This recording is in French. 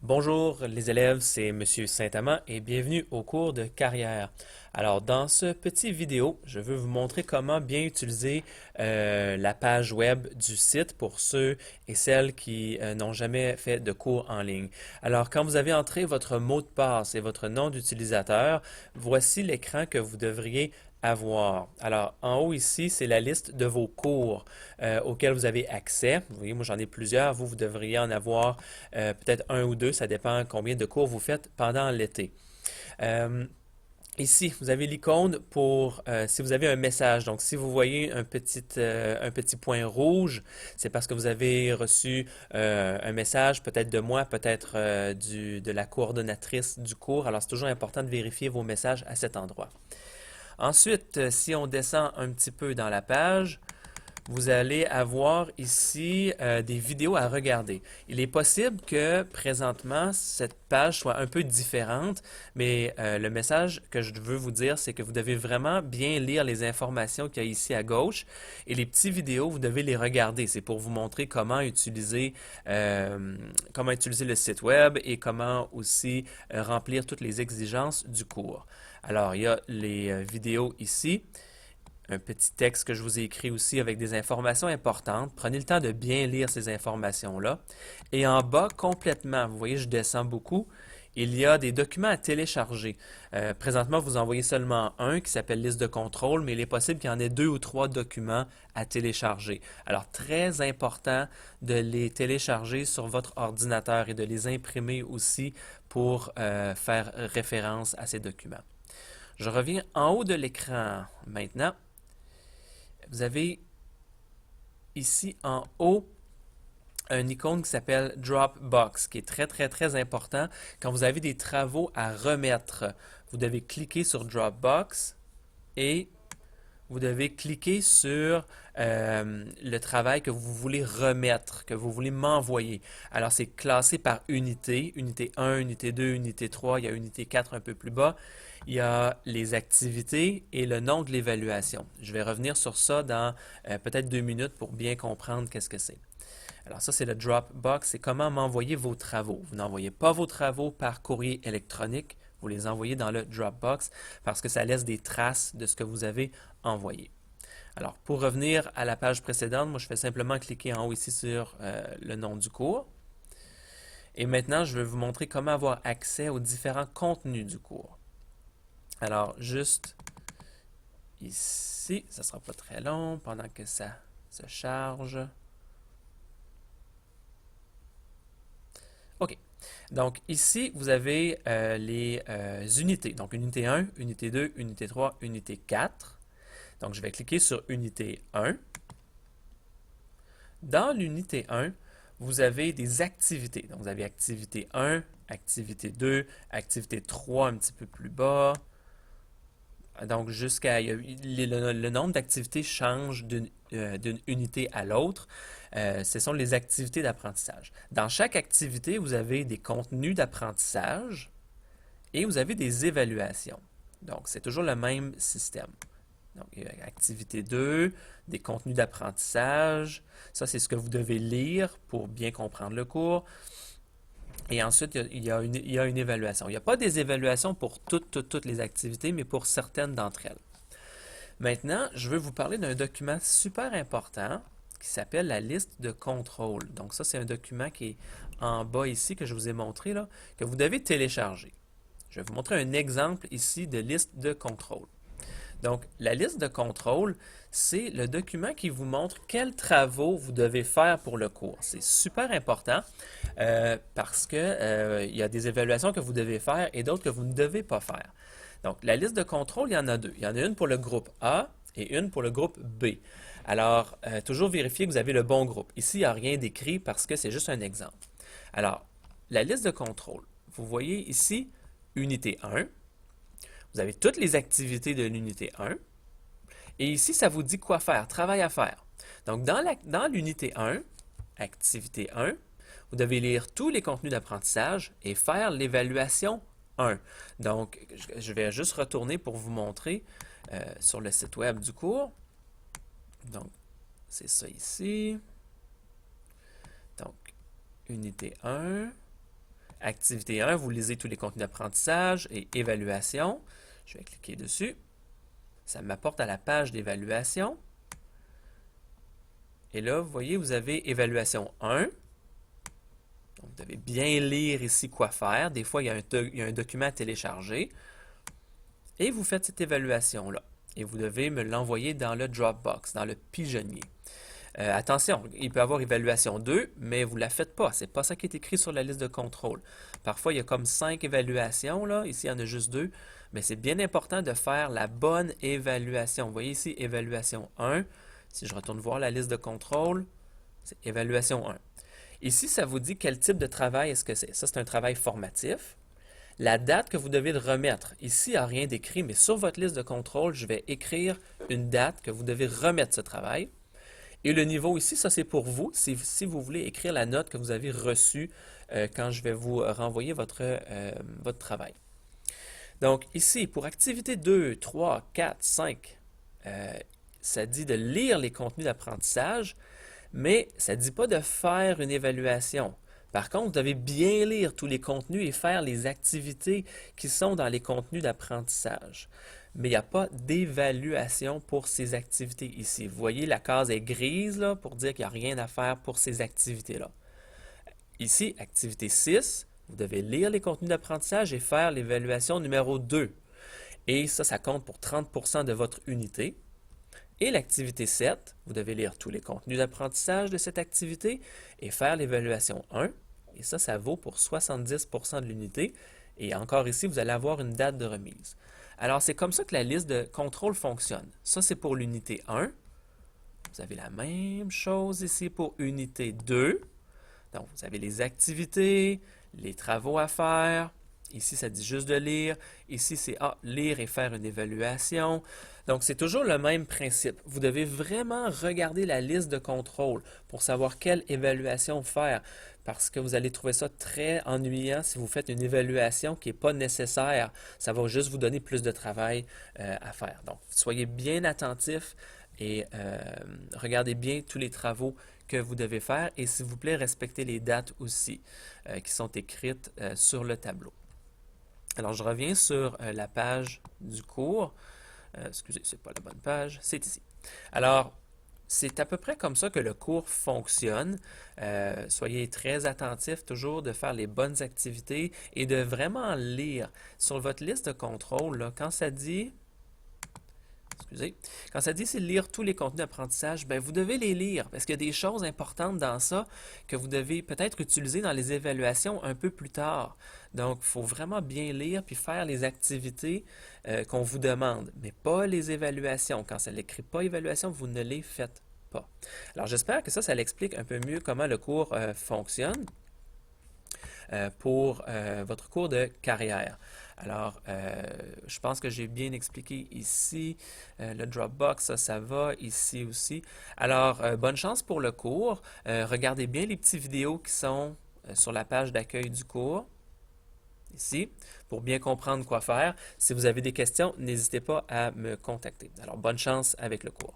Bonjour les élèves, c'est Monsieur Saint-Amand et bienvenue au cours de carrière. Alors dans ce petit vidéo, je veux vous montrer comment bien utiliser la page web du site pour ceux et celles qui n'ont jamais fait de cours en ligne. Alors quand vous avez entré votre mot de passe et votre nom d'utilisateur, voici l'écran que vous devriez avoir. Alors, en haut ici, c'est la liste de vos cours auxquels vous avez accès. Vous voyez, moi j'en ai plusieurs. Vous devriez en avoir peut-être un ou deux. Ça dépend combien de cours vous faites pendant l'été. Euh, Ici, vous avez l'icône pour si vous avez un message. Donc, si vous voyez un petit point rouge, c'est parce que vous avez reçu un message, peut-être de moi, peut-être de la coordonnatrice du cours. Alors, c'est toujours important de vérifier vos messages à cet endroit. Ensuite, si on descend un petit peu dans la page, vous allez avoir ici des vidéos à regarder. Il est possible que présentement, cette page soit un peu différente, mais le message que je veux vous dire, c'est que vous devez vraiment bien lire les informations qu'il y a ici à gauche et les petites vidéos, vous devez les regarder. C'est pour vous montrer comment utiliser le site web et comment aussi remplir toutes les exigences du cours. Alors, il y a les vidéos ici un petit texte que je vous ai écrit aussi avec des informations importantes. Prenez le temps de bien lire ces informations-là. Et en bas, complètement, vous voyez, je descends beaucoup, il y a des documents à télécharger. Présentement, vous en voyez seulement un qui s'appelle liste de contrôle, mais il est possible qu'il y en ait deux ou trois documents à télécharger. Alors, très important de les télécharger sur votre ordinateur et de les imprimer aussi pour faire référence à ces documents. Je reviens en haut de l'écran maintenant. Vous avez ici en haut un icône qui s'appelle Dropbox, qui est très important. Quand vous avez des travaux à remettre, vous devez cliquer sur Dropbox et vous devez cliquer sur le travail que vous voulez remettre, que vous voulez m'envoyer. Alors, c'est classé par unité, unité 1, unité 2, unité 3, il y a unité 4 un peu plus bas. Il y a les activités et le nom de l'évaluation. Je vais revenir sur ça dans peut-être 2 minutes pour bien comprendre qu'est-ce que c'est. Alors ça, c'est le Dropbox, c'est comment m'envoyer vos travaux. Vous n'envoyez pas vos travaux par courrier électronique, vous les envoyez dans le Dropbox parce que ça laisse des traces de ce que vous avez envoyé. Alors, pour revenir à la page précédente, moi, je fais simplement cliquer en haut ici sur le nom du cours. Et maintenant, je vais vous montrer comment avoir accès aux différents contenus du cours. Alors, juste ici, ça ne sera pas très long pendant que ça se charge. OK. Donc ici, vous avez les unités. Donc unité 1, unité 2, unité 3, unité 4. Donc je vais cliquer sur unité 1. Dans l'unité 1, vous avez des activités. Donc vous avez activité 1, activité 2, activité 3 un petit peu plus bas. Donc jusqu'à le nombre d'activités change d'une unité à l'autre. Ce sont les activités d'apprentissage. Dans chaque activité, vous avez des contenus d'apprentissage et vous avez des évaluations. Donc c'est toujours le même système. Donc, activité 2, des contenus d'apprentissage. Ça, c'est ce que vous devez lire pour bien comprendre le cours. Et ensuite, il y a une évaluation. Il n'y a pas des évaluations pour toutes les activités, mais pour certaines d'entre elles. Maintenant, je veux vous parler d'un document super important qui s'appelle la liste de contrôle. Donc ça, c'est un document qui est en bas ici, que je vous ai montré, là, que vous devez télécharger. Je vais vous montrer un exemple ici de liste de contrôle. Donc, la liste de contrôle, c'est le document qui vous montre quels travaux vous devez faire pour le cours. C'est super important parce que il y a des évaluations que vous devez faire et d'autres que vous ne devez pas faire. Donc, la liste de contrôle, il y en a deux. Il y en a une pour le groupe A et une pour le groupe B. Alors, toujours vérifier que vous avez le bon groupe. Ici, il n'y a rien d'écrit parce que c'est juste un exemple. Alors, la liste de contrôle. Vous voyez ici, unité 1. Vous avez toutes les activités de l'unité 1. Et ici, ça vous dit quoi faire, travail à faire. Donc, dans l'unité 1, activité 1, vous devez lire tous les contenus d'apprentissage et faire l'évaluation 1. Donc, je vais juste retourner pour vous montrer sur le site web du cours. Donc, c'est ça ici. Donc, unité 1, Activité 1, vous lisez tous les contenus d'apprentissage et évaluation. Je vais cliquer dessus. Ça m'apporte à la page d'évaluation. Et là, vous voyez, vous avez évaluation 1. Donc, vous devez bien lire ici quoi faire. Des fois, il y a un document à télécharger. Et vous faites cette évaluation-là. Et vous devez me l'envoyer dans le Dropbox, dans le pigeonnier. Attention, il peut y avoir évaluation 2, mais vous ne la faites pas. C'est pas ça qui est écrit sur la liste de contrôle. Parfois, il y a comme 5 évaluations, là. Ici, il y en a juste 2. Mais c'est bien important de faire la bonne évaluation. Vous voyez ici, évaluation 1. Si je retourne voir la liste de contrôle, c'est évaluation 1. Ici, ça vous dit quel type de travail est-ce que c'est. Ça, c'est un travail formatif. La date que vous devez le remettre. Ici, il n'y a rien d'écrit, mais sur votre liste de contrôle, je vais écrire une date que vous devez remettre ce travail. Et le niveau ici, ça c'est pour vous, si vous voulez écrire la note que vous avez reçue quand je vais vous renvoyer votre travail. Donc ici, pour activité 2, 3, 4, 5, ça dit de lire les contenus d'apprentissage, mais ça ne dit pas de faire une évaluation. Par contre, vous devez bien lire tous les contenus et faire les activités qui sont dans les contenus d'apprentissage. Mais il n'y a pas d'évaluation pour ces activités ici. Vous voyez, la case est grise là, pour dire qu'il n'y a rien à faire pour ces activités-là. Ici, activité 6, vous devez lire les contenus d'apprentissage et faire l'évaluation numéro 2. Et ça compte pour 30% de votre unité. Et l'activité 7, vous devez lire tous les contenus d'apprentissage de cette activité et faire l'évaluation 1. Et ça vaut pour 70% de l'unité. Et encore ici, vous allez avoir une date de remise. Alors, c'est comme ça que la liste de contrôle fonctionne. Ça, c'est pour l'unité 1. Vous avez la même chose ici pour unité 2. Donc, vous avez les activités, les travaux à faire. Ici, ça dit juste de lire. Ici, c'est lire et faire une évaluation. Donc, c'est toujours le même principe. Vous devez vraiment regarder la liste de contrôle pour savoir quelle évaluation faire, parce que vous allez trouver ça très ennuyant si vous faites une évaluation qui n'est pas nécessaire. Ça va juste vous donner plus de travail à faire. Donc, soyez bien attentifs et regardez bien tous les travaux que vous devez faire et s'il vous plaît, respectez les dates aussi qui sont écrites sur le tableau. Alors, je reviens sur la page du cours. Excusez, ce n'est pas la bonne page, c'est ici. Alors, c'est à peu près comme ça que le cours fonctionne. Soyez très attentifs toujours de faire les bonnes activités et de vraiment lire. Sur votre liste de contrôle, là, quand ça dit c'est lire tous les contenus d'apprentissage, ben vous devez les lire parce qu'il y a des choses importantes dans ça que vous devez peut-être utiliser dans les évaluations un peu plus tard. Donc, il faut vraiment bien lire puis faire les activités qu'on vous demande, mais pas les évaluations. Quand ça n'écrit pas évaluation, vous ne les faites pas. Alors, j'espère que ça l'explique un peu mieux comment le cours fonctionne pour votre cours de carrière. Alors, je pense que j'ai bien expliqué ici. Le Dropbox, ça va. Ici aussi. Alors, bonne chance pour le cours. Regardez bien les petites vidéos qui sont sur la page d'accueil du cours. Ici, pour bien comprendre quoi faire. Si vous avez des questions, n'hésitez pas à me contacter. Alors, bonne chance avec le cours.